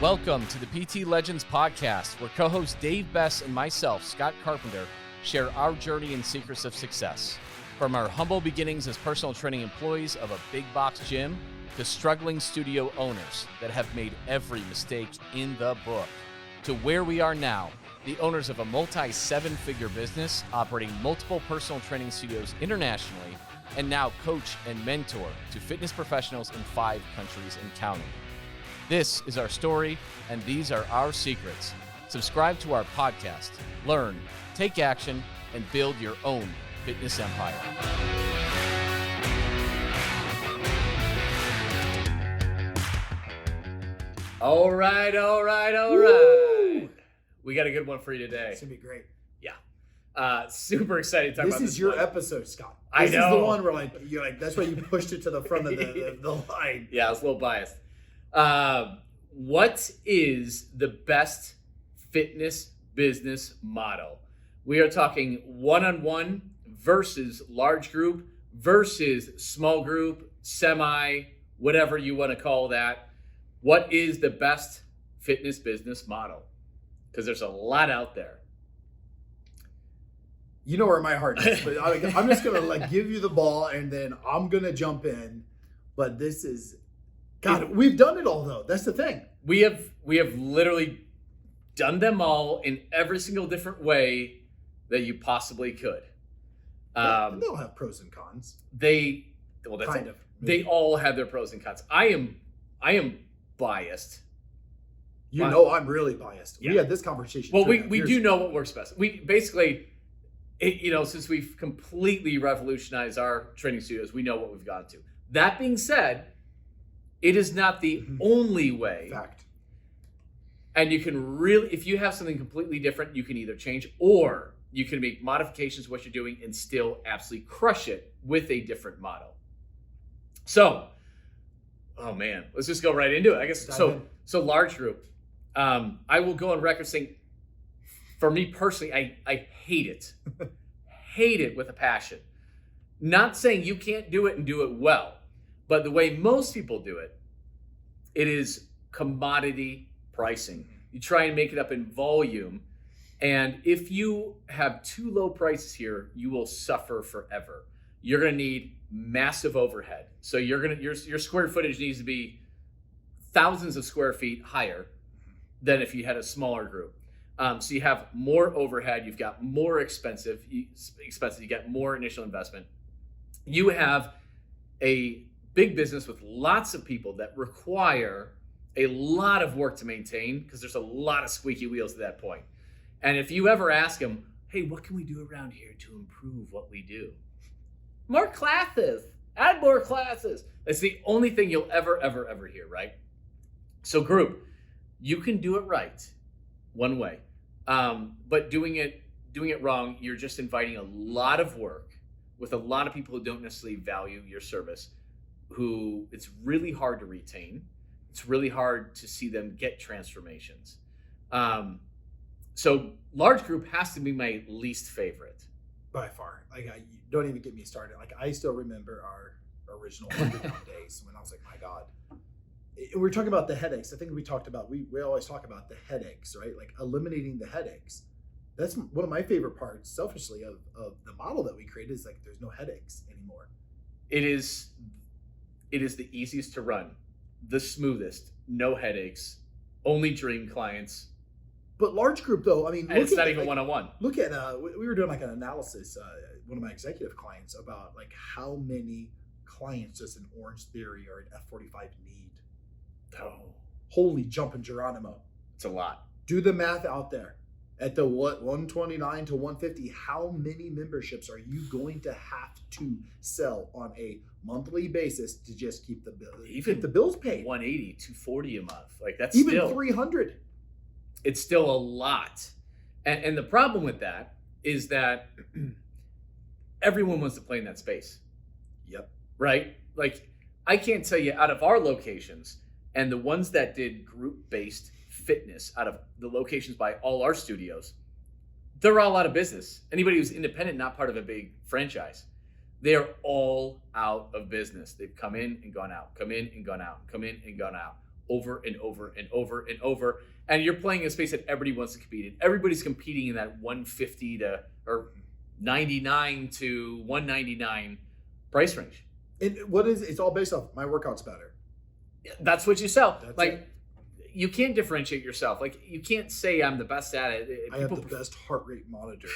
Welcome to the PT Legends podcast, where co-host Dave Bess and myself, Scott Carpenter, share our journey and secrets of success. From our humble beginnings as personal training employees of a big box gym to struggling studio owners that have made every mistake in the book, to where we are now, the owners of a multi-seven-figure business operating multiple personal training studios internationally, and now coach and mentor to fitness professionals in 5 countries and counting. This is our story, and these are our secrets. Subscribe to our podcast, learn, take action, and build your own fitness empire. All right. Woo! We got a good one for you today. It's going to be great. Super excited to talk about this. This is your one. episode, Scott. I This know. is the one where you're like, that's why you pushed it to the front of the line. Yeah, I was a little biased. What is the best fitness business model? We are talking one-on-one versus large group versus small group, semi, whatever you want to call that. What is the best fitness business model? Because there's a lot out there. You know where my heart is, but I'm just going to give you the ball and then I'm going to jump in. But this is, God, we've done it all though. That's the thing. We have literally done them all in every single different way that you possibly could. They all have pros and cons. They all have their pros and cons. I am biased. You know I'm really biased. Yeah. We had this conversation. Well, we do know what works best. We basically, since we've completely revolutionized our training studios, we know what we've gone to. That being said, it is not the only way. Fact. And you can really, if you have something completely different, you can either change or you can make modifications to what you're doing and still absolutely crush it with a different model. So, oh man, let's just go right into it. I guess so large group. I will go on record saying, for me personally, I hate it. Hate it with a passion. Not saying you can't do it and do it well, but the way most people do it, it is commodity pricing. You try and make it up in volume. And if you have too low prices here, you will suffer forever. You're going to need massive overhead. So your square footage needs to be thousands of square feet higher than if you had a smaller group. So you have more overhead, you've got more expensive, you get more initial investment. You have a big business with lots of people that require a lot of work to maintain because there's a lot of squeaky wheels at that point. And if you ever ask them, hey, what can we do around here to improve what we do? More classes, add more classes. That's the only thing you'll ever hear, right? So group, you can do it right one way, but doing it wrong, you're just inviting a lot of work with a lot of people who don't necessarily value your service, who it's really hard to retain. It's really hard to see them get transformations. So large group has to be my least favorite. By far. Don't even get me started. I still remember our original 100-pound days when I was like, my God. We're talking about the headaches. I think we talked about, we always talk about the headaches, right? Eliminating the headaches. That's one of my favorite parts, selfishly, of the model that we created is there's no headaches anymore. It is the easiest to run, the smoothest, no headaches, only dream clients. But large group though, And it's not even one-on-one. Look at, we were doing an analysis, one of my executive clients about how many clients does an Orange Theory or an F45 need? Oh, Holy jumping Geronimo. it's a lot. Do the math out there. At the 129 to 150, how many memberships are you going to have to sell on a monthly basis to just keep the bills paid? 180, 240 a month. That's even still 300. It's still a lot. And the problem with that is that everyone wants to play in that space. Yep. Right? I can't tell you out of our locations and the ones that did group-based fitness out of the locations by all our studios, they're all out of business. Anybody who's independent, not part of a big franchise, they are all out of business. They've come in and gone out, come in and gone out, come in and gone out. over and over and over and over. And you're playing in a space that everybody wants to compete in. Everybody's competing in that 150 to or 99 to 199 price range. And what is it's all based off my workout's better. That's what you sell. That's like it. you can't differentiate yourself. Like you can't say I'm the best at it. I have the best heart rate monitor.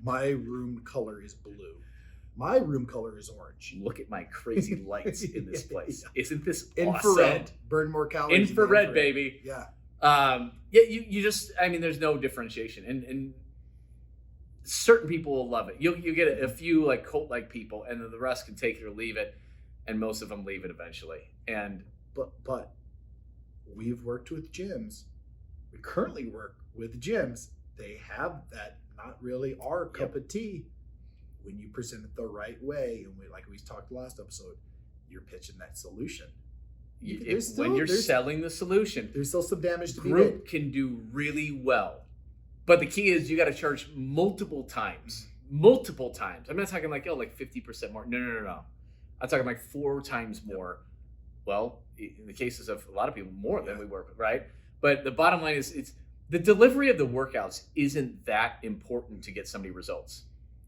My room color is blue. My room color is orange. Look at my crazy lights in this place. Yeah. Isn't this Infrared. awesome? Burn more calories. in the Infrared, baby. Yeah. Yeah, you just, I mean, there's no differentiation. And certain people will love it. You get a few like cult-like people, and then the rest can take it or leave it. And most of them leave it eventually. And But we've worked with gyms. We currently work with gyms. They have that not really our cup of tea. When you present it the right way, and like we talked last episode, you're pitching that solution. when you're selling the solution, there's still some damage to be group made. can do really well. But the key is you got to charge multiple times. Multiple times. I'm not talking like 50% more. No. I'm talking like 4 times more. Well, in the cases of a lot of people, more than we work with, right? But the bottom line is it's the delivery of the workouts isn't that important to get somebody results.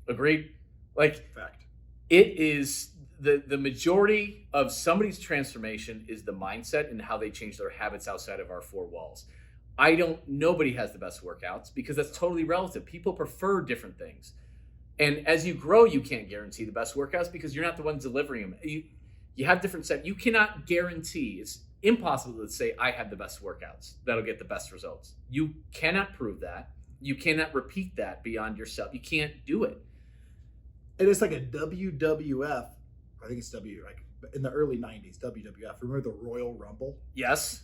Agreed? Like Fact. it is the majority of somebody's transformation is the mindset and how they change their habits outside of our 4 walls. Nobody has the best workouts because that's totally relative. People prefer different things. And as you grow, you can't guarantee the best workouts because you're not the one delivering them. You have different set. You cannot guarantee. It's impossible to say, I have the best workouts that'll get the best results. You cannot prove that. You cannot repeat that beyond yourself. You can't do it. And it's like a WWF. I think it's like in the early 90s, WWF. Remember the Royal Rumble? Yes.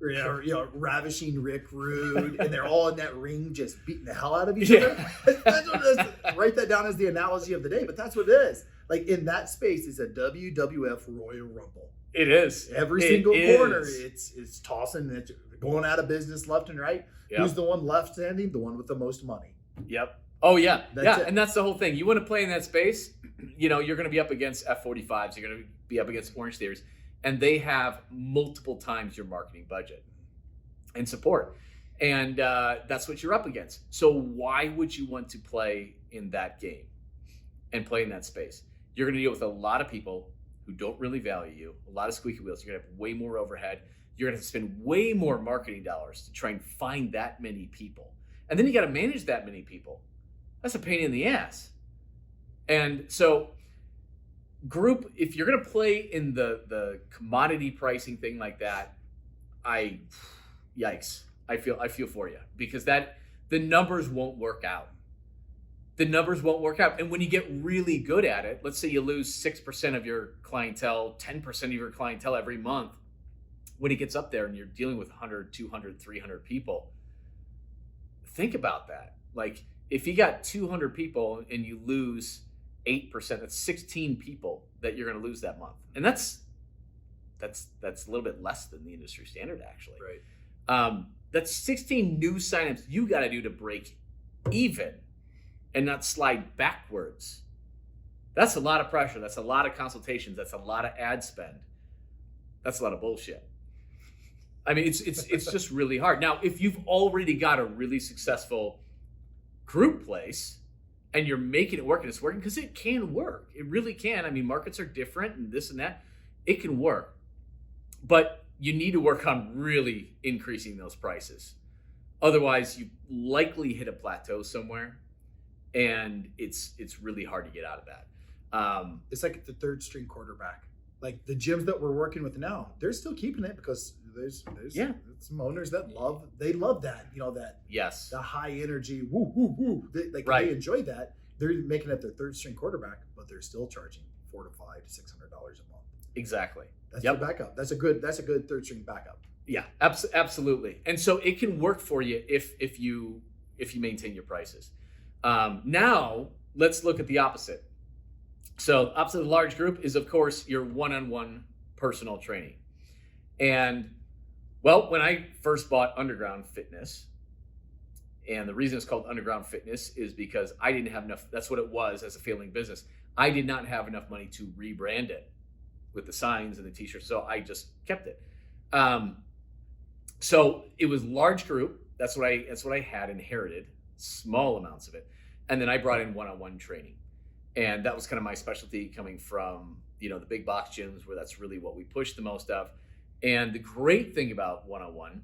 Or, ravishing Rick Rude, and they're all in that ring just beating the hell out of each Yeah. other. That's what it is. Write that down as the analogy of the day, but that's what it is. Like in that space, it's a WWF Royal Rumble. It is. Every It single corner, is. it's tossing, it's going out of business left and right. Yep. Who's the one left standing? The one with the most money. Yep. Oh yeah. That's it. And that's the whole thing. You want to play in that space, you're going to be up against F45s. You're going to be up against Orange Theories, and they have multiple times your marketing budget and support. And that's what you're up against. So why would you want to play in that game and play in that space? You're going to deal with a lot of people who don't really value you, a lot of squeaky wheels. You're going to have way more overhead. You're going to have to spend way more marketing dollars to try and find that many people. And then you got to manage that many people. That's a pain in the ass. And so group, if you're going to play in the commodity pricing thing like that, yikes. I feel for you because the numbers won't work out. The numbers won't work out. And when you get really good at it, let's say you lose 6% of your clientele, 10% of your clientele every month, when it gets up there and you're dealing with 100, 200, 300 people, think about that. Like if you got 200 people and you lose 8%, that's 16 people that you're going to lose that month. And that's a little bit less than the industry standard actually. Right. That's 16 new signups you got to do to break even and not slide backwards. That's a lot of pressure. That's a lot of consultations. That's a lot of ad spend. That's a lot of bullshit. I mean, it's just really hard. Now, if you've already got a really successful group place and you're making it work and it's working, because it can work. It really can. I mean, markets are different and this and that. It can work. But you need to work on really increasing those prices. Otherwise, you likely hit a plateau somewhere and it's really hard to get out of that. It's like the third string quarterback. Like the gyms that we're working with now, they're still keeping it because there's some owners that love that, that Yes. the high energy, woo, woo, woo. They enjoy that. They're making it their third string quarterback, but they're still charging $400 to $500 to $600 a month. Exactly. That's your backup. That's a good third string backup. Yeah, absolutely. And so it can work for you if you maintain your prices. Now let's look at the opposite. So opposite of the large group is of course your one-on-one personal training. And well, when I first bought Underground Fitness, and the reason it's called Underground Fitness is because I didn't have enough, that's what it was as a failing business. I did not have enough money to rebrand it with the signs and the t-shirts, so I just kept it. So it was large group. That's what I had inherited, small amounts of it. And then I brought in one-on-one training. And that was kind of my specialty, coming from, the big box gyms where that's really what we push the most of. And the great thing about one-on-one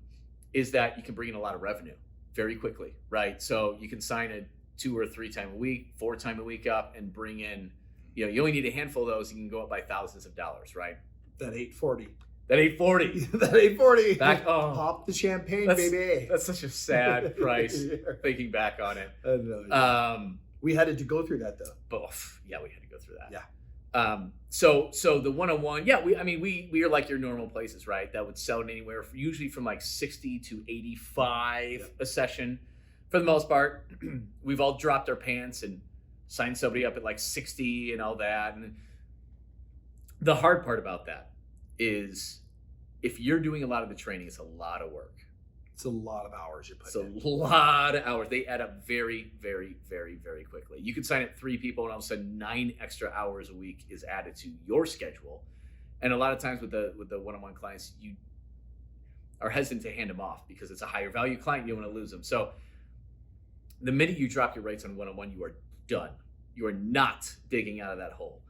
is that you can bring in a lot of revenue very quickly, right? So you can sign a 2 or 3 time a week, 4 time a week up, and bring in, you only need a handful of those. You can go up by thousands of dollars, right? That 840. That 840. That 840. Pop the champagne, that's, baby. That's such a sad price, thinking back on it. I know. We had to go through that though. Both. Yeah, we had to go through that. Yeah. So the one-on-one, yeah, we are like your normal places, right? That would sell anywhere usually from like 60 to 85 a session. For the most part, we've all dropped our pants and signed somebody up at like 60 and all that. And the hard part about that is, if you're doing a lot of the training, it's a lot of work. It's a lot of hours you put in. It's a lot of hours. They add up very, very, very, very quickly. You can sign up 3 people, and all of a sudden 9 extra hours a week is added to your schedule. And a lot of times with the one-on-one clients, you are hesitant to hand them off because it's a higher value client. You don't want to lose them. So the minute you drop your rates on one-on-one, you are done. You are not digging out of that hole.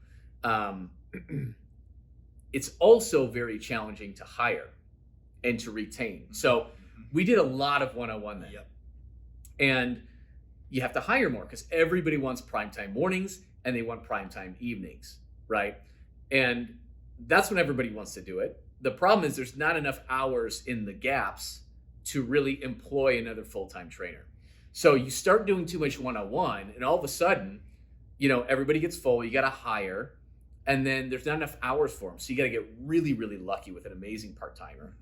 It's also very challenging to hire and to retain. So we did a lot of one-on-one then. Yep. And you have to hire more because everybody wants primetime mornings and they want primetime evenings, right? And that's when everybody wants to do it. The problem is there's not enough hours in the gaps to really employ another full-time trainer. So you start doing too much one-on-one, and all of a sudden, everybody gets full, you got to hire, and then there's not enough hours for them. So you got to get really, really lucky with an amazing part-timer.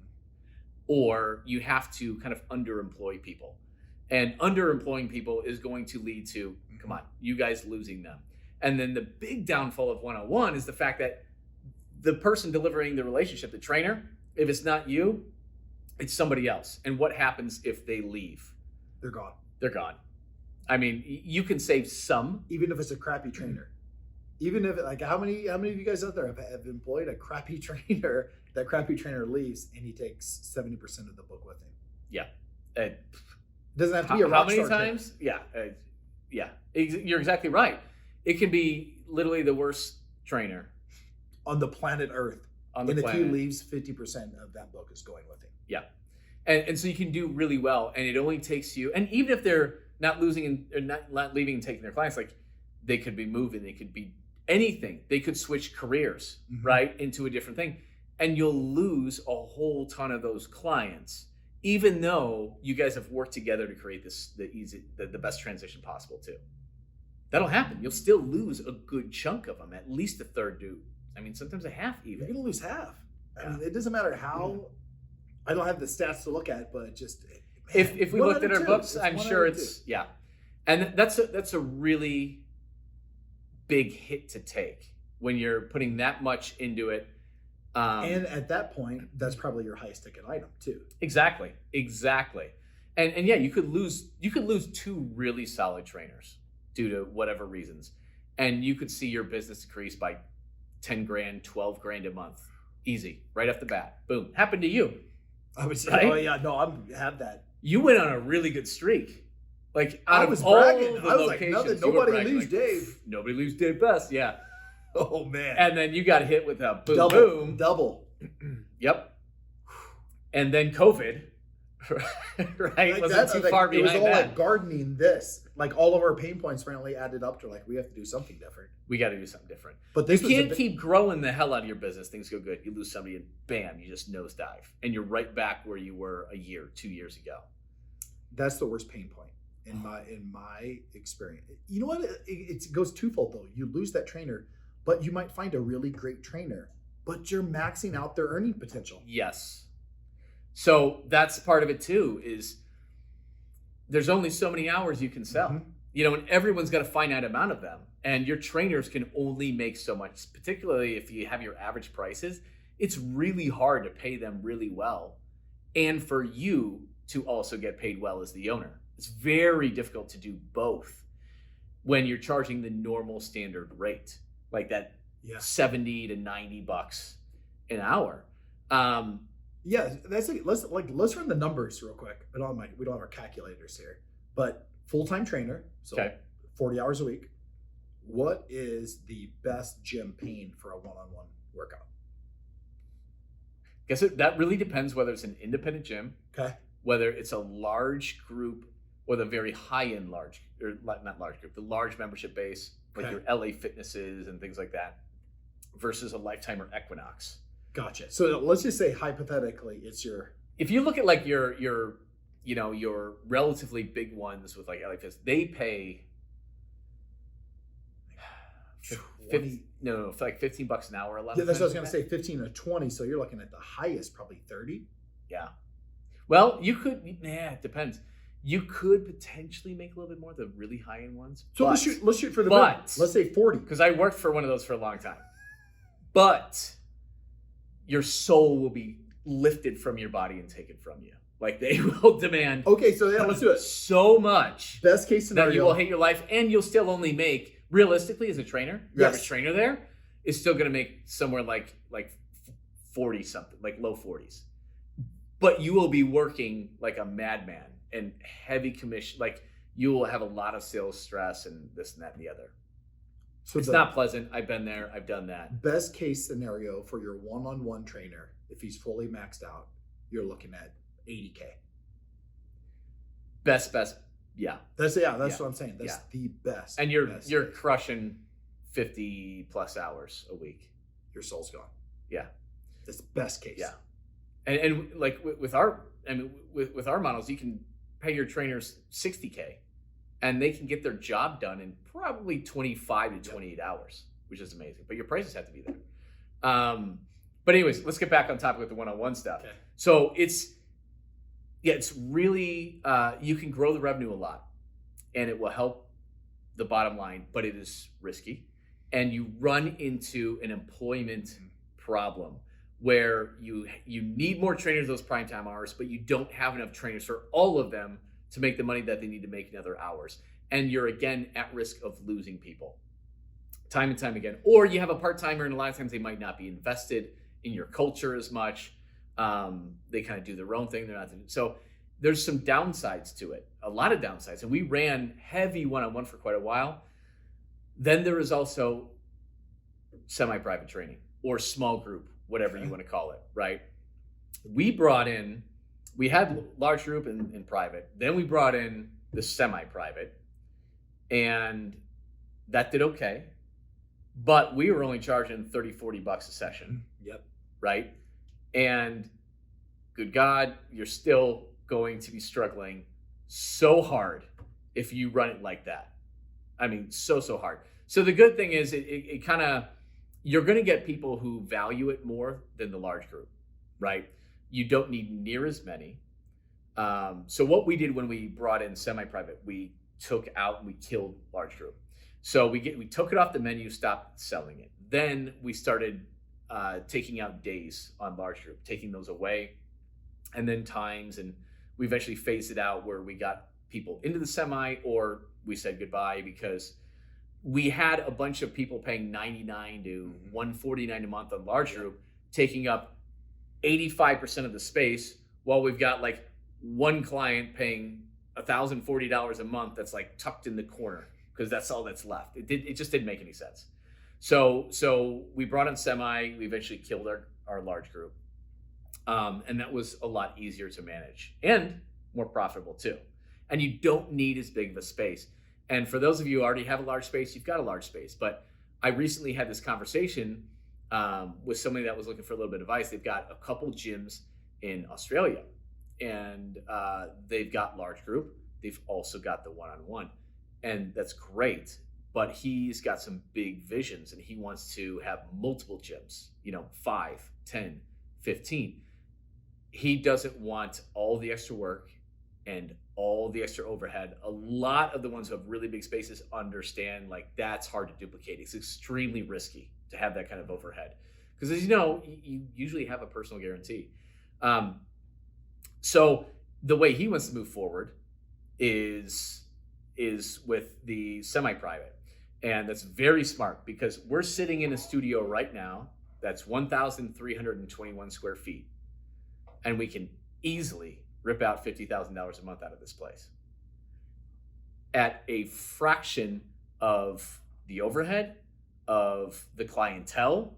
Or you have to kind of underemploy people. And underemploying people is going to lead to, come on, you guys losing them. And then the big downfall of one-on-one is the fact that the person delivering the relationship, the trainer, if it's not you, it's somebody else. And what happens if they leave? They're gone. They're gone. I mean, you can save some. Even if it's a crappy trainer. Even if, like, how many of you guys out there have employed a crappy trainer? That crappy trainer leaves and he takes 70% of the book with him. Yeah. Doesn't have to be a rock How many star times? Yeah. Yeah. You're exactly right. It can be literally the worst trainer on the planet Earth. On the and planet. if he leaves, 50% of that book is going with him. Yeah. And so you can do really well. And it only takes you, and even if they're not losing or not leaving and taking their clients, like, they could be moving, they could be anything. They could switch careers, right, into a different thing. And you'll lose a whole ton of those clients, even though you guys have worked together to create the best transition possible too. That'll happen. You'll still lose a good chunk of them, at least a third do. I mean, sometimes a half even. You're going to lose half. Yeah. I mean, it doesn't matter how. I don't have the stats to look at, but just man, if we looked at our books, I'm sure it's two. yeah. And that's a really big hit to take when you're putting that much into it. And at that point, that's probably your highest ticket item too. Exactly. And yeah, you could lose 2 really solid trainers due to whatever reasons. And you could see your business decrease by 10 grand, 12 grand a month. Easy, right off the bat. Boom. Happened to you. I would say, right? oh yeah, no, I have that. You went on a really good streak. Like, I out was of all bragging. the I was like, locations, you were nobody bragging, leaves like, Dave. Nobody leaves Dave Best, yeah. Oh man. And then you got hit with a boom. Double. Yep. And then COVID, right? Like Wasn't too like, far it was behind all that. like gardening this. Like all of our pain points finally added up to like we have to do something different. We got to do something different. But this You was can't keep growing the hell out of your business. Things go good. You lose somebody and bam, you just nosedive. And you're right back where you were a year, 2 years ago. That's the worst pain point in my experience. You know what? It goes twofold though. You lose that trainer, but you might find a really great trainer, but you're maxing out their earning potential. Yes. So that's part of it too, is there's only so many hours you can sell. And everyone's got a finite amount of them. And your trainers can only make so much, particularly if you have your average prices. It's really hard to pay them really well. And for you to also get paid well as the owner. It's very difficult to do both when you're charging the normal standard rate, like that 70 to $90 an hour. Yeah, let's run the numbers real quick. We don't have our calculators here, but full-time trainer, so Okay. 40 hours a week. What is the best gym paying for a one-on-one workout? That really depends whether it's an independent gym, Okay. whether it's a large group or the very high-end large, or not large group, the large membership base, like Okay. your LA Fitnesses and things like that, versus a Lifetime or Equinox. Gotcha. So let's just say hypothetically, it's your If you look at like your relatively big ones with like LA Fitness, they pay 20. like $15 an hour. A lot Yeah, of that's what I was times. gonna say, 15 to 20. So you're looking at the highest, probably 30. Yeah. Well, you could. It depends. You could potentially make a little bit more the really high end ones. So let's shoot for the mid. but- Let's say 40. Because I worked for one of those for a long time. But your soul will be lifted from your body and taken from you. Like they will demand Okay, so yeah, let's do it. so much Best case that you scenario. will hate your life, and you'll still only make, realistically, as a trainer, your Yes. average trainer there is still going to make somewhere like 40 something, like low 40s. But you will be working like a madman and heavy commission. Like you will have a lot of sales stress and this and that and the other. So It's the not pleasant. I've been there. I've done that. best case scenario for your one-on-one trainer, if he's fully maxed out, you're looking at 80K. Best, yeah. That's Yeah. what I'm saying. That's Yeah. the best. And you're best you're case. crushing 50 plus hours a week. Your soul's gone. Yeah. That's best case. Yeah. And like with our models, you can pay your trainers 60K and they can get their job done in probably 25 to 28 hours, which is amazing. But your prices have to be there. But anyways, let's get back on topic with the one-on-one stuff. Okay. So it's really, you can grow the revenue a lot and it will help the bottom line, but it is risky. And you run into an employment problem where you need more trainers those prime time hours, but you don't have enough trainers for all of them to make the money that they need to make in other hours. And you're again at risk of losing people time and time again. Or you have a part-timer and a lot of times they might not be invested in your culture as much. They kind of do their own thing. They're not. So there's some downsides to it, a lot of downsides. And we ran heavy one-on-one for quite a while. Then there is also semi-private training or small group, whatever you want to call it, right? We had large group and private. Then we brought in the semi-private and that did okay. But we were only charging $30-$40 a session, Yep. right? And good God, you're still going to be struggling so hard if you run it like that. I mean, so hard. So the good thing is it kind of, you're going to get people who value it more than the large group, right? You don't need near as many. So what we did when we brought in semi-private, we took out and we killed large group. So we took it off the menu, stopped selling it. Then we started taking out days on large group, taking those away, and then times, and we eventually phased it out where we got people into the semi or we said goodbye because we had a bunch of people paying $99 to $149 a month on large group, taking up 85% of the space, while we've got like one client paying $1,040 a month that's like tucked in the corner because that's all that's left. It just didn't make any sense. So we brought in semi. We eventually killed our large group, and that was a lot easier to manage and more profitable too. And you don't need as big of a space. And for those of you who already have a large space, you've got a large space. But I recently had this conversation with somebody that was looking for a little bit of advice. They've got a couple gyms in Australia, and they've got large group. They've also got the one-on-one, and that's great. But he's got some big visions, and he wants to have multiple gyms, 5, 10, 15. He doesn't want all the extra work and all the extra overhead. A lot of the ones who have really big spaces understand like that's hard to duplicate. It's extremely risky to have that kind of overhead because, as you know, you usually have a personal guarantee. So the way he wants to move forward is with the semi-private, and that's very smart because we're sitting in a studio right now that's 1,321 square feet. and we can easily rip out $50,000 a month out of this place at a fraction of the overhead, of the clientele,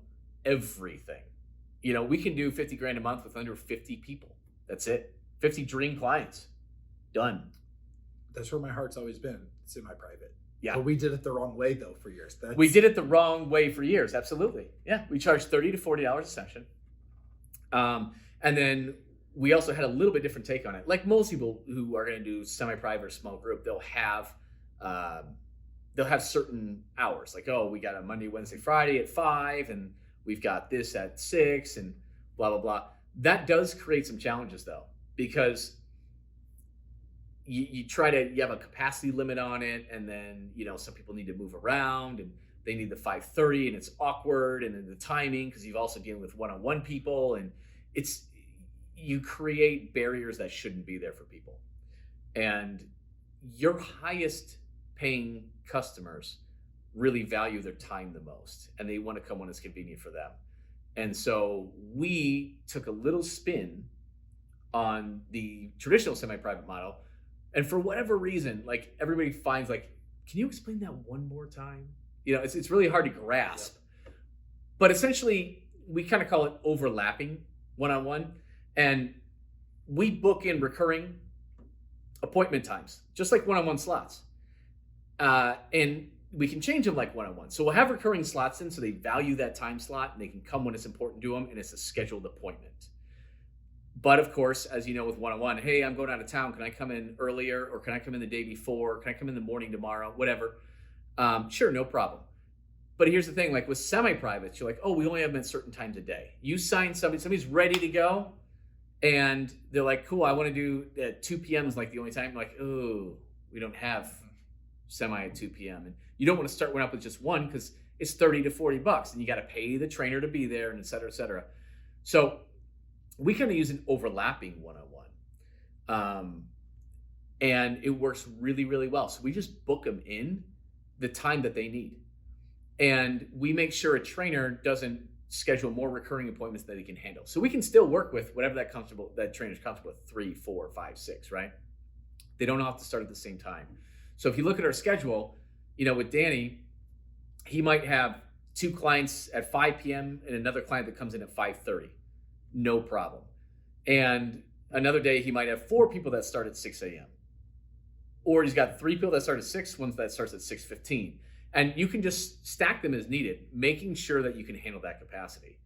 everything. You know, we can do 50 grand a month with under 50 people. That's it. 50 dream clients. Done. That's where my heart's always been, semi-private. Yeah. But we did it the wrong way though for years. We did it the wrong way for years. Absolutely. Yeah. We charged $30 to $40 a session. And then we also had a little bit different take on it. Like most people who are going to do semi-private or small group, they'll have certain hours. Like, oh, we got a Monday, Wednesday, Friday at 5, and we've got this at 6, and blah, blah, blah. That does create some challenges though, because you have a capacity limit on it, and then, you know, some people need to move around and they need the 5:30, and it's awkward, and then the timing, because you've also dealing with one-on-one people, and you create barriers that shouldn't be there for people. And your highest paying customers really value their time the most, and they want to come when it's convenient for them. And so we took a little spin on the traditional semi-private model. And for whatever reason, like, everybody finds, like, can you explain that one more time? You know, it's really hard to grasp. Yep. But essentially, we kind of call it overlapping one-on-one. And we book in recurring appointment times, just like one-on-one slots. And we can change them like one-on-one. So we'll have recurring slots in, so they value that time slot, and they can come when it's important to them, and it's a scheduled appointment. But of course, as you know, with one-on-one, hey, I'm going out of town. Can I come in earlier, or can I come in the day before? Can I come in the morning tomorrow? Whatever. Sure, no problem. But here's the thing, like with semi-privates, you're like, oh, we only have them at certain times a day. You sign somebody's ready to go, and they're like, cool, I want to do at 2 p.m. is like the only time. I'm like, oh, we don't have semi at 2 p.m. And you don't want to start one up with just one, because it's $30 to $40, and you got to pay the trainer to be there, and et cetera, et cetera. So we kind of use an overlapping one-on-one. And it works really, really well. So we just book them in the time that they need. And we make sure a trainer doesn't schedule more recurring appointments than they can handle. So we can still work with whatever that trainer's comfortable with, 3, 4, 5, 6, right? They don't have to start at the same time. So if you look at our schedule, you know, with Danny, he might have 2 clients at 5 p.m. and another client that comes in at 5:30. No problem. And another day he might have 4 people that start at 6 a.m. Or he's got 3 people that start at 6, one that starts at 6:15. And you can just stack them as needed, making sure that you can handle that capacity.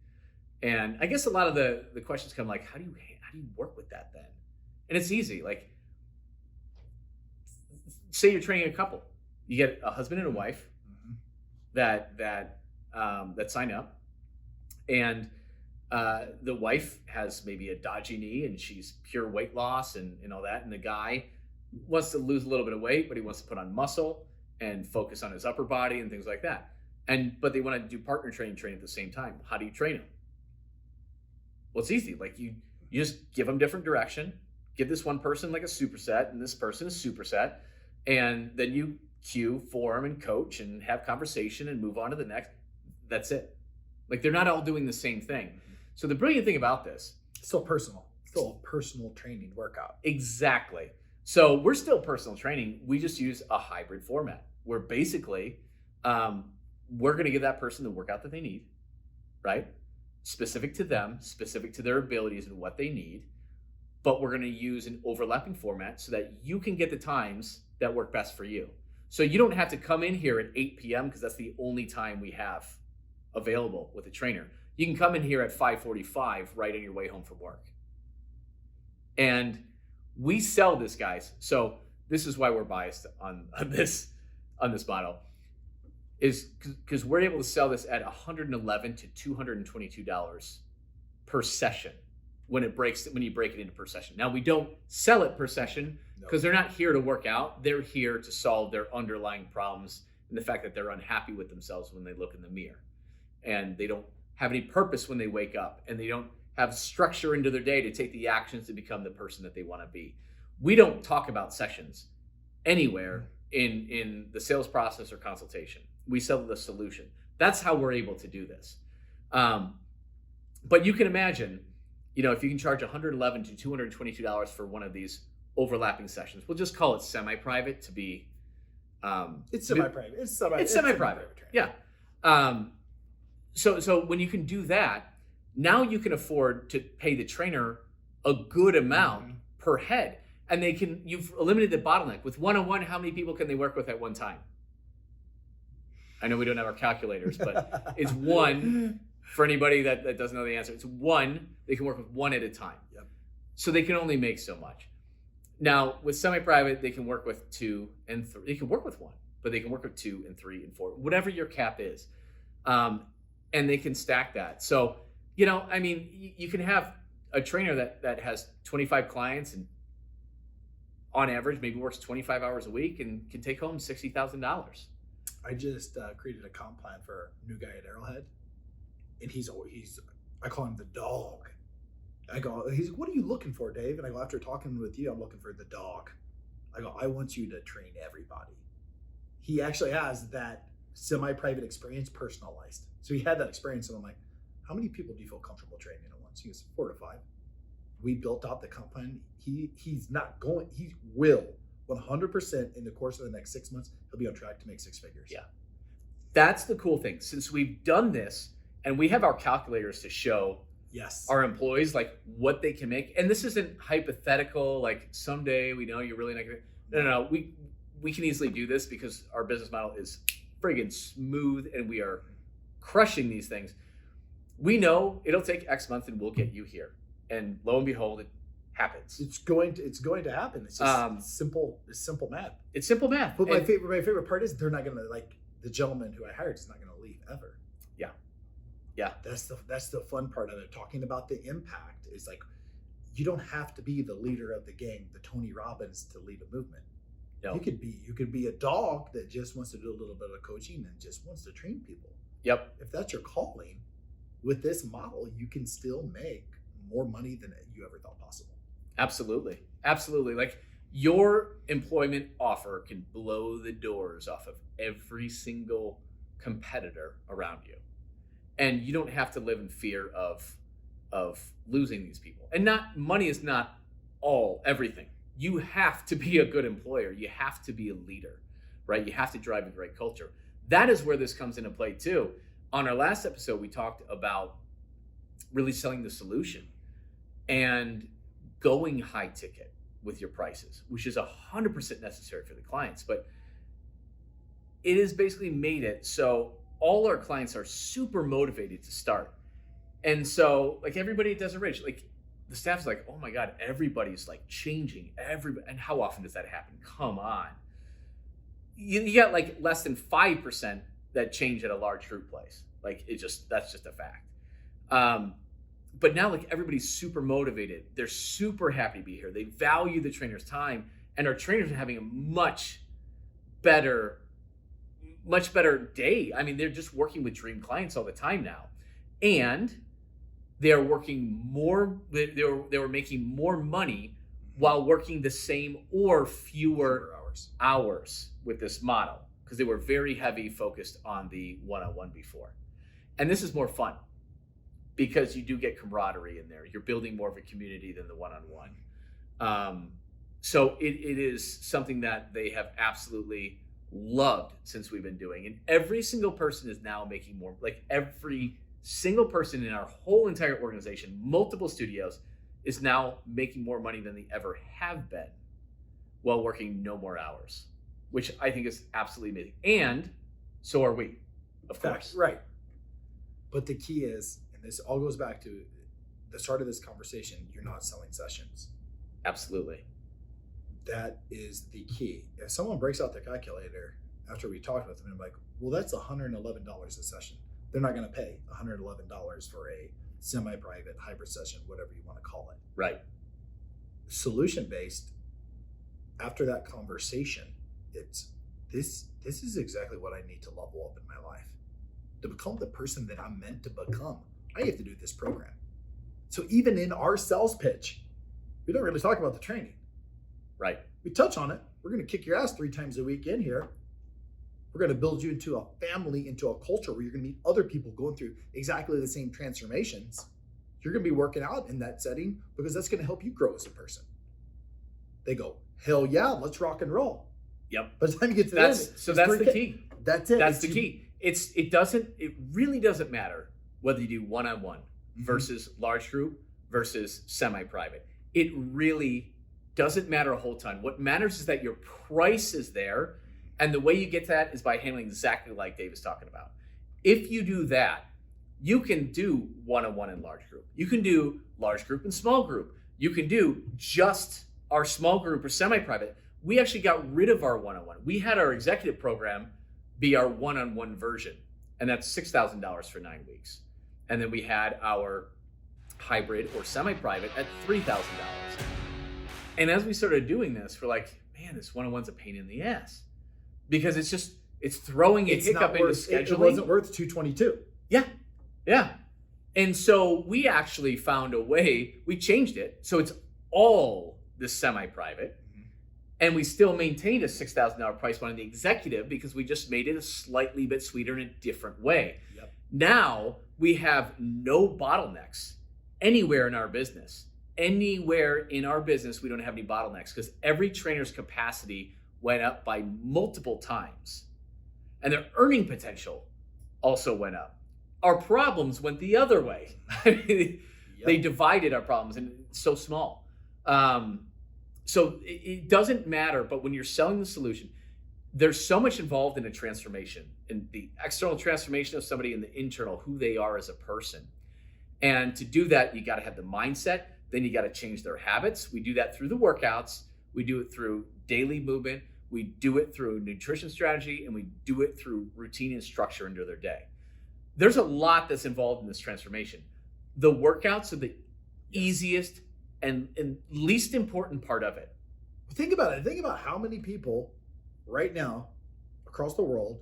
And I guess a lot of the questions come like, how do you work with that then? And it's easy. Like, say you're training a couple. You get a husband and a wife that sign up, and the wife has maybe a dodgy knee, and she's pure weight loss and all that. And the guy wants to lose a little bit of weight, but he wants to put on muscle and focus on his upper body and things like that. But they want to do partner training at the same time. How do you train them? Well, it's easy. Like, you just give them different direction. Give this one person like a superset, and this person a superset. And then you cue, form, and coach, and have conversation, and move on to the next. That's it. Like, they're not all doing the same thing. So the brilliant thing about this, still personal training workout. Exactly. So we're still personal training. We just use a hybrid format where basically we're going to give that person the workout that they need, right? Specific to them, specific to their abilities and what they need. But we're going to use an overlapping format so that you can get the times that work best for you. So you don't have to come in here at 8 p.m. because that's the only time we have available with a trainer. You can come in here at 5:45 right on your way home from work. And we sell this, guys. So this is why we're biased on this model, is because we're able to sell this at $111 to $222 per session when you break it into per session. Now, we don't sell it per session because they're not here to work out. They're here to solve their underlying problems and the fact that they're unhappy with themselves when they look in the mirror, and they don't have any purpose when they wake up, and they don't have structure into their day to take the actions to become the person that they want to be. We don't talk about sessions anywhere in the sales process or consultation. We sell the solution. That's how we're able to do this. But you can imagine if you can charge $111 to $222 for one of these overlapping sessions, we'll just call it semi-private to be. It's semi-private. It's semi-private. semi-private training. Yeah. So when you can do that, now you can afford to pay the trainer a good amount per head, and you've eliminated the bottleneck. With one-on-one, how many people can they work with at one time? I know we don't have our calculators, but it's one. For anybody that doesn't know the answer, it's one. They can work with one at a time. Yep. So they can only make so much. Now with semi-private, they can work with 2 and 3. They can work with 1, but they can work with 2 and 3 and 4, whatever your cap is, and they can stack that. So you can have a trainer that has 25 clients and on average maybe works 25 hours a week and can take home $60,000. I just created a comp plan for a new guy at Arrowhead. And I call him the dog. He's like, what are you looking for, Dave? And I go, after talking with you, I'm looking for the dog. I go, I want you to train everybody. He actually has that semi-private experience personalized. So he had that experience, and I'm like, how many people do you feel comfortable training at once? He goes, 4 to 5. We built out the comp plan. He will 100% in the course of the next 6 months, he'll be on track to make 6 figures. Yeah. That's the cool thing. Since we've done this, and we have our calculators to show our employees like what they can make. And this isn't hypothetical, like someday we know you're really not gonna. No. We can easily do this because our business model is friggin' smooth and we are crushing these things. We know it'll take X month and we'll get you here. And lo and behold, it happens. It's going to happen. It's just simple math. It's simple math. But my favorite part is they're not gonna, like, the gentleman who I hired is not gonna leave ever. Yeah. That's the fun part of it. Talking about the impact is like, you don't have to be the leader of the gang, the Tony Robbins, to lead a movement. No. You could be a dog that just wants to do a little bit of coaching and just wants to train people. Yep. If that's your calling, with this model, you can still make more money than you ever thought possible. Absolutely. Like, your employment offer can blow the doors off of every single competitor around you. And you don't have to live in fear of losing these people. And money is not everything. You have to be a good employer. You have to be a leader, right? You have to drive a great culture. That is where this comes into play too. On our last episode, we talked about really selling the solution and going high ticket with your prices, which is 100% necessary for the clients. But it has basically made it so all our clients are super motivated to start. And so, like, everybody at Desert Ridge, like, the staff's like, oh my God, everybody's like changing. And how often does that happen? Come on. You got like less than 5% that change at a large group place. Like, that's just a fact. But now, like, everybody's super motivated. They're super happy to be here. They value the trainer's time, and our trainers are having a much better day. I mean, they're just working with dream clients all the time now. And they're working more, they were making more money while working the same or fewer hours with this model, because they were very heavy focused on the one-on-one before. And this is more fun because you do get camaraderie in there. You're building more of a community than the one-on-one. So it is something that they have absolutely loved since we've been doing. And every single person is now making more, like every single person in our whole entire organization, multiple studios, is now making more money than they ever have been while working no more hours, which I think is absolutely amazing. And so are we, of course. Right. But the key is, and this all goes back to the start of this conversation, you're not selling sessions. Absolutely. That is the key. If someone breaks out their calculator after we talked with them, I'm like, well, that's $111 a session. They're not going to pay $111 for a semi-private hybrid session, whatever you want to call it. Right. Solution-based, after that conversation, it's this is exactly what I need to level up in my life. To become the person that I'm meant to become, I have to do this program. So even in our sales pitch, we don't really talk about the training. Right. We touch on it. We're going to kick your ass 3 times a week in here. We're going to build you into a family, into a culture where you're going to meet other people going through exactly the same transformations. you're going to be working out in that setting because that's going to help you grow as a person. They go, hell yeah, let's rock and roll. Yep. By the time you get to That's the key. That's it. That's the key. It really doesn't matter whether you do one-on-one versus large group versus semi-private. It really doesn't matter a whole ton. What matters is that your price is there, and the way you get that is by handling exactly like Dave is talking about. If you do that, you can do one-on-one and large group. You can do large group and small group. You can do just our small group or semi-private. We actually got rid of our one-on-one. We had our executive program be our one-on-one version, and that's $6,000 for 9 weeks. And then we had our hybrid or semi-private at $3,000. And as we started doing this, we're like, man, this one-on-one's a pain in the ass because it's throwing a hiccup into scheduling. It wasn't worth $222. Yeah. And so we actually found a way, we changed it. So it's all the semi-private. And we still maintained a $6,000 price point on the executive because we just made it a slightly bit sweeter in a different way. Yep. Now we have no bottlenecks anywhere in our business. Anywhere in our business, we don't have any bottlenecks because every trainer's capacity went up by multiple times. And their earning potential also went up. Our problems went the other way. They divided our problems, and it's so small. So it doesn't matter, but when you're selling the solution, there's so much involved in a transformation, in the external transformation of somebody and the internal, who they are as a person. And to do that, you got to have the mindset, then you got to change their habits. We do that through the workouts. We do it through daily movement. We do it through nutrition strategy, and we do it through routine and structure into their day. There's a lot that's involved in this transformation. The workouts are the easiest and least important part of it. Think about it. Think about how many people right now across the world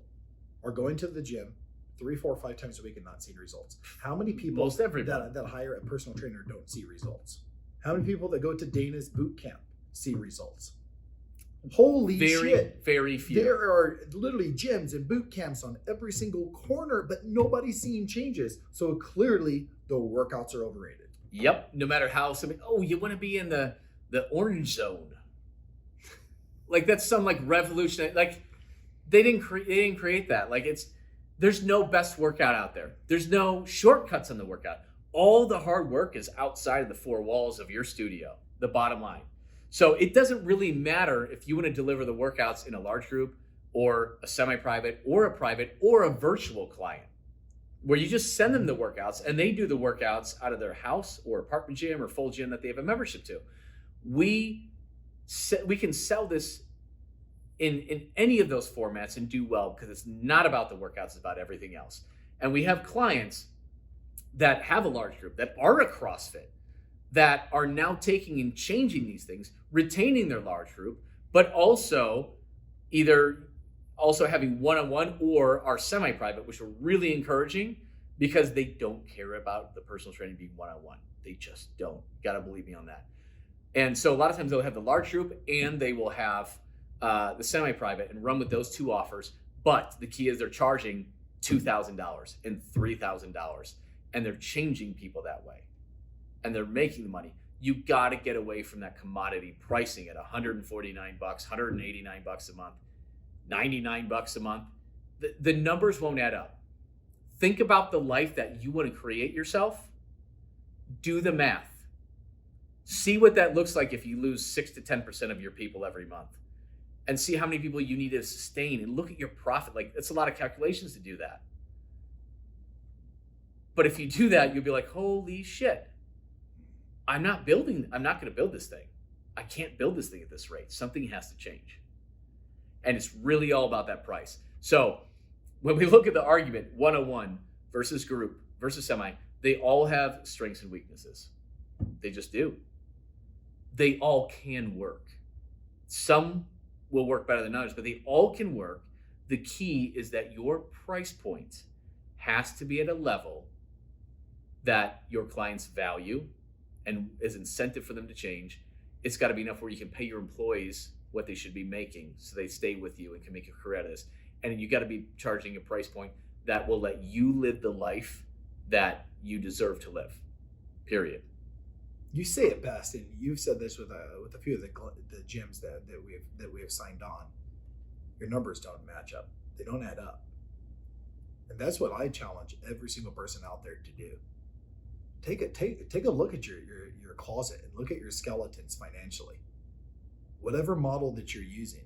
are going to the gym 3, 4, 5 times a week and not seeing results. How many people that hire a personal trainer don't see results? How many people that go to Dana's boot camp see results? Holy shit. Very few. There are literally gyms and boot camps on every single corner, but nobody's seeing changes. So clearly the workouts are overrated. Yep. No matter how somebody, you want to be in the orange zone. Like that's some like revolutionary, like they didn't create that. Like there's no best workout out there. There's no shortcuts on the workout. All the hard work is outside of the 4 walls of your studio, the bottom line. So it doesn't really matter if you want to deliver the workouts in a large group or a semi-private or a private or a virtual client, where you just send them the workouts and they do the workouts out of their house or apartment gym or full gym that they have a membership to. We can sell this in any of those formats and do well because it's not about the workouts, it's about everything else. And we have clients that have a large group, that are a CrossFit, that are now taking and changing these things, retaining their large group, but also having one-on-one or our semi-private, which we're really encouraging because they don't care about the personal training being one-on-one. They just don't. You gotta believe me on that. And so a lot of times they'll have the large group and they will have the semi-private and run with those 2 offers. But the key is they're charging $2,000 and $3,000, and they're changing people that way. And they're making the money. You got to get away from that commodity pricing at $149, $189 a month, $99 a month. The numbers won't add up. Think about the life that you want to create yourself. Do the math. See what that looks like if you lose 6 to 10% of your people every month, and see how many people you need to sustain, and look at your profit. Like, it's a lot of calculations to do that. But if you do that, you'll be like, holy shit. I'm not going to build this thing. I can't build this thing at this rate. Something has to change. And it's really all about that price. So when we look at the argument, 101 versus group versus semi, they all have strengths and weaknesses. They just do. They all can work. Some will work better than others, but they all can work. The key is that your price point has to be at a level that your clients value and is incentive for them to change. It's got to be enough where you can pay your employees what they should be making so they stay with you and can make a career out of this. And you got to be charging a price point that will let you live the life that you deserve to live. period. You say it best, and you've said this with a few of the gyms that we have signed on. Your numbers don't match up; they don't add up, and that's what I challenge every single person out there to do. Take a look at your closet and look at your skeletons financially. Whatever model that you're using,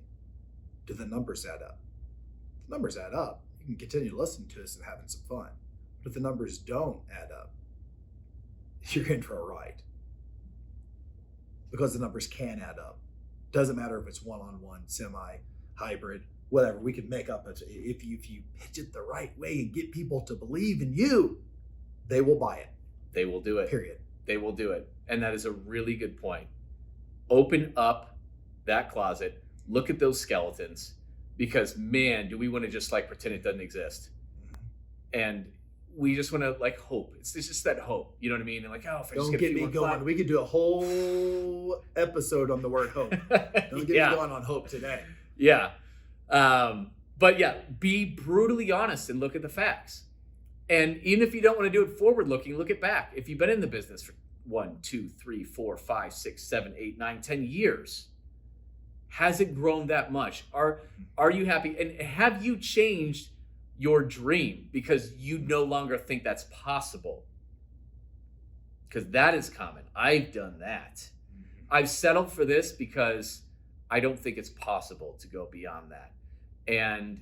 do the numbers add up? If the numbers add up, you can continue listening to us and having some fun. But if the numbers don't add up, you're in for a ride. Because the numbers can add up. Doesn't matter if it's one-on-one, semi, hybrid, whatever. We can make up if you pitch it the right way and get people to believe in you, they will buy it. They will do it. Period. They will do it. And that is a really good point. Open up that closet, look at those skeletons, because man, do we want to just like pretend it doesn't exist. And we just want to like hope. It's just that hope. You know what I mean? And like, oh, if I just Don't get me going. We could do a whole episode on the word hope. Don't get me going on hope today. Yeah. But yeah, be brutally honest and look at the facts. And even if you don't want to do it forward looking, look at back. If you've been in the business for 1, 2, 3, 4, 5, 6, 7, 8, 9, 10 years, has it grown that much? Are you happy? And have you changed your dream because you no longer think that's possible? Because that is common. I've done that. I've settled for this because I don't think it's possible to go beyond that. And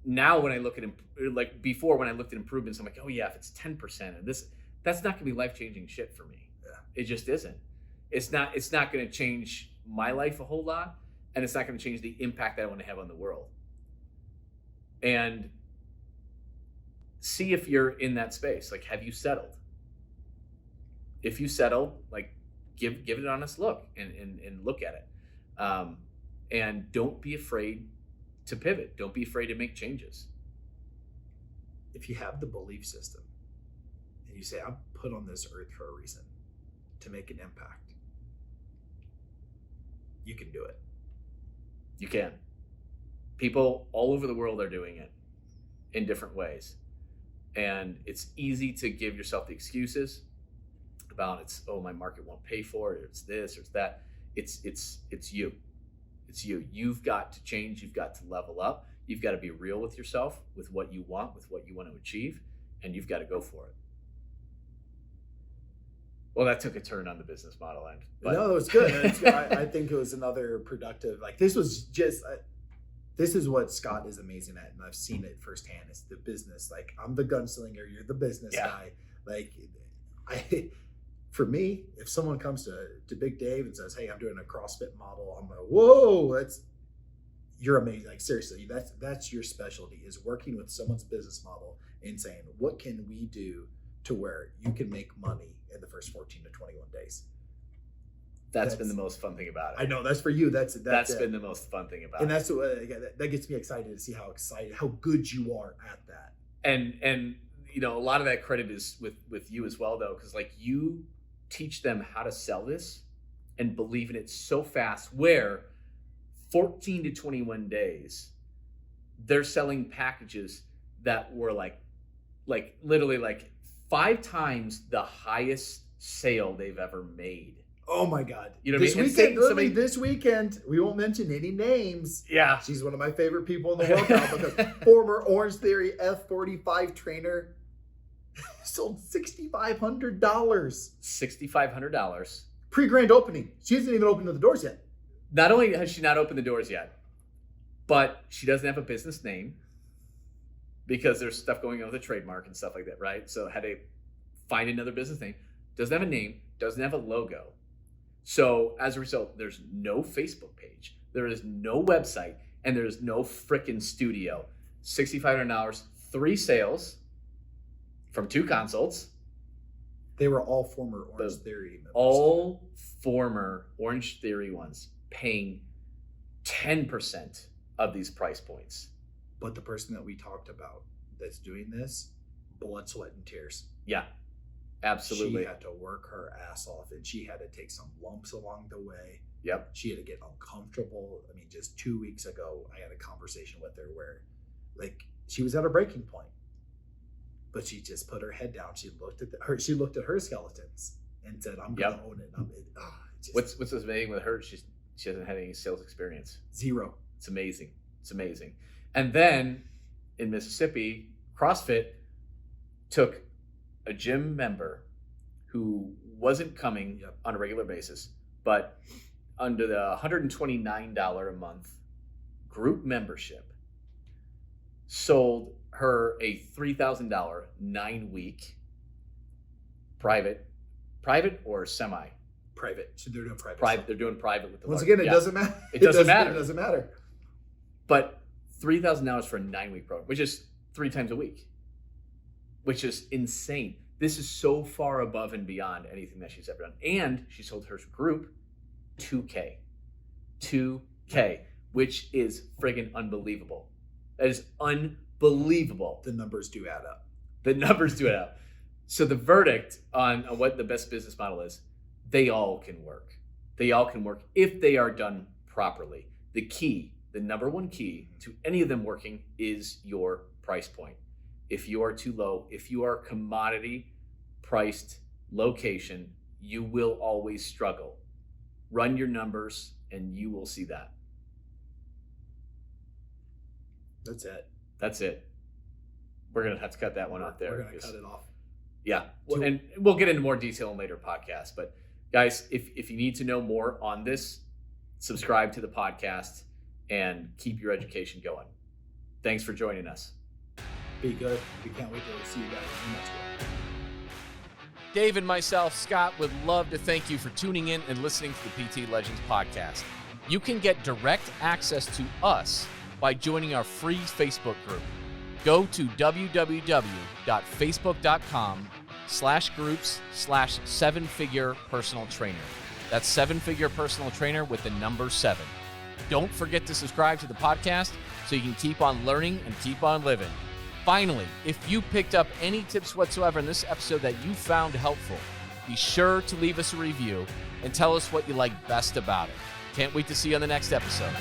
now when I look at, like before when I looked at improvements, I'm like, oh yeah, if it's 10% and this, that's not gonna be life-changing shit for me. Yeah. It just isn't. It's not gonna change my life a whole lot, and it's not gonna change the impact that I want to have on the world. And see if you're in that space. Like, have you settled? If you settled, like give it an honest look and look at it. And don't be afraid to pivot. Don't be afraid to make changes. If you have the belief system and you say, I'm put on this earth for a reason, to make an impact, you can do it. You can. People all over the world are doing it in different ways. And it's easy to give yourself the excuses about my market won't pay for it, or it's this, or it's that. It's you. It's you. You've got to change. You've got to level up. You've got to be real with yourself, with what you want, with what you want to achieve, and you've got to go for it. Well, that took a turn on the business model end. But... No, it was good. I think it was another productive, like this was just, this is what Scott is amazing at, and I've seen it firsthand. It's the business. Like, I'm the gunslinger, you're the business guy. Like, for me, if someone comes to Big Dave and says, hey, I'm doing a CrossFit model, I'm like, whoa, you're amazing. Like, seriously, that's your specialty, is working with someone's business model and saying, what can we do to where you can make money in the first 14 to 21 days? That's been the most fun thing about it. I know, that's for you. That's been the most fun thing about it. And that's that gets me excited to see how good you are at that. And you know, a lot of that credit is with you as well, though, because like you teach them how to sell this and believe in it so fast, where 14 to 21 days, they're selling packages that were like literally like 5 times the highest sale they've ever made. Oh my God. You know what I mean? This weekend, we won't mention any names. Yeah. She's one of my favorite people in the world now, because former Orange Theory F45 trainer sold $6,500. $6,500. Pre-grand opening. She hasn't even opened the doors yet. Not only has she not opened the doors yet, but she doesn't have a business name because there's stuff going on with the trademark and stuff like that, right? So had to find another business name. Doesn't have a name, doesn't have a logo. So as a result, there's no Facebook page, there is no website, and there's no frickin' studio. $6,500, 3 sales from 2 consults. They were all former Orange Theory members. All former Orange Theory ones, paying 10% of these price points. But the person that we talked about that's doing this, blood, sweat, and tears. Yeah, absolutely. She had to work her ass off, and she had to take some lumps along the way. Yep. She had to get uncomfortable. I mean, just 2 weeks ago, I had a conversation with her where, like, she was at a breaking point. but she just put her head down. She looked at she looked at her skeletons and said, "I'm gonna own it." What's amazing with her? She hasn't had any sales experience. Zero. It's amazing. It's amazing. And then in Mississippi, CrossFit took a gym member who wasn't coming on a regular basis, but under the $129 a month group membership, sold her a $3,000 9-week private or semi private. So they're doing private. They're doing private with the once again. It doesn't matter. It doesn't matter. It doesn't matter. But $3,000 for a 9-week program, which is 3 times a week, which is insane. This is so far above and beyond anything that she's ever done. And she sold her group $2K, which is friggin' unbelievable. That is unbelievable. The numbers do add up. So the verdict on what the best business model is, they all can work. They all can work if they are done properly. The number one key to any of them working is your price point. If you are too low, if you are commodity priced location, you will always struggle. Run your numbers and you will see that. That's it. We're going to have to cut that one out there. We're going to cut it off. Yeah. And we'll get into more detail in later podcasts. But guys, if you need to know more on this, subscribe to the podcast and keep your education going. Thanks for joining us. Be good. We can't wait to see you guys in the next one. Dave and myself, Scott, would love to thank you for tuning in and listening to the PT Legends podcast. You can get direct access to us by joining our free Facebook group. Go to www.facebook.com/groups/7-figure personal trainer. That's 7-figure personal trainer with the number 7. Don't forget to subscribe to the podcast so you can keep on learning and keep on living. Finally, if you picked up any tips whatsoever in this episode that you found helpful, be sure to leave us a review and tell us what you like best about it. Can't wait to see you on the next episode.